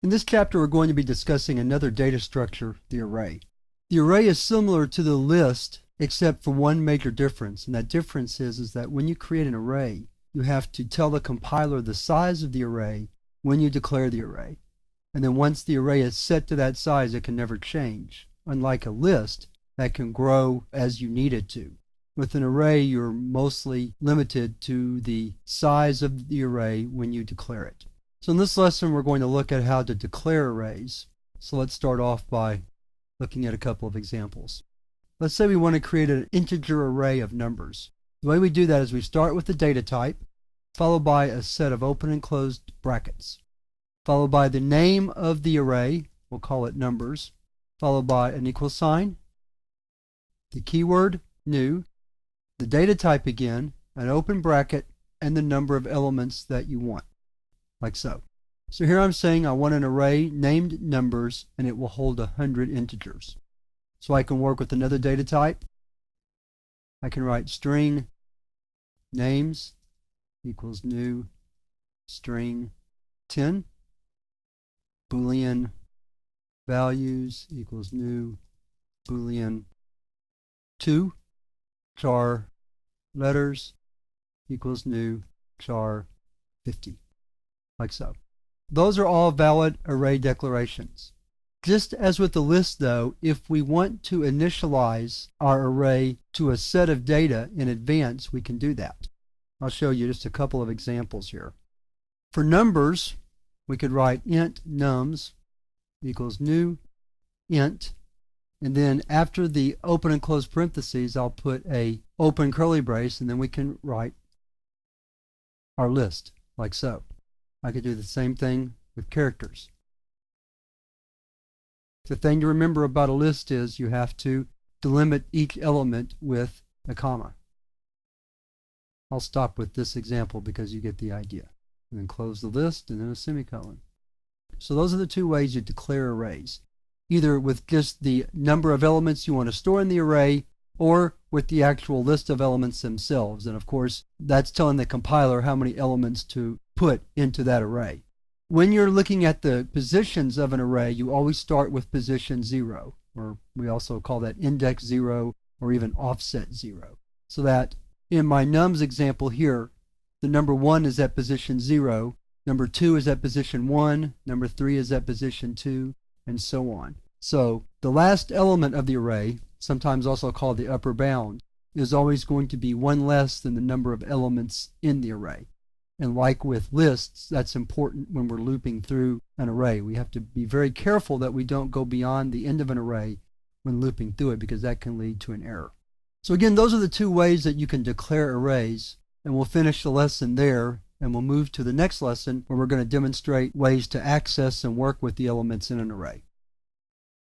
In this chapter, we're going to be discussing another data structure, the array. The array is similar to the list, except for one major difference, and that difference is that when you create an array, you have to tell the compiler the size of the array when you declare the array. And then once the array is set to that size, it can never change, unlike a list that can grow as you need it to. With an array, you're mostly limited to the size of the array when you declare it. So in this lesson, we're going to look at how to declare arrays. So let's start off by looking at a couple of examples. Let's say we want to create an integer array of numbers. The way we do that is we start with the data type, followed by a set of open and closed brackets, followed by the name of the array, we'll call it numbers, followed by an equal sign, the keyword new, the data type again, an open bracket, and the number of elements that you want, like so. So here I'm saying I want an array named numbers, and it will hold 100 integers. So I can work with another data type. I can write string names equals new string 10, boolean values equals new boolean 2, char letters equals new char 50, like so. Those are all valid array declarations. Just as with the list though, if we want to initialize our array to a set of data in advance, we can do that. I'll show you just a couple of examples here. For numbers, we could write int nums equals new int, and then after the open and close parentheses, I'll put a open curly brace, and then we can write our list, like so. I could do the same thing with characters. The thing to remember about a list is you have to delimit each element with a comma. I'll stop with this example because you get the idea. And then close the list and then a semicolon. So those are the two ways you declare arrays. Either with just the number of elements you want to store in the array, or with the actual list of elements themselves. And of course, that's telling the compiler how many elements to put into that array. When you're looking at the positions of an array, you always start with position 0, or we also call that index 0 or even offset 0. So that in my nums example here, the number 1 is at position 0, number 2 is at position 1, number 3 is at position 2, and so on. So the last element of the array, sometimes also called the upper bound, is always going to be one less than the number of elements in the array. And like with lists, that's important when we're looping through an array. We have to be very careful that we don't go beyond the end of an array when looping through it, because that can lead to an error. So again, those are the two ways that you can declare arrays, and we'll finish the lesson there, and we'll move to the next lesson where we're going to demonstrate ways to access and work with the elements in an array.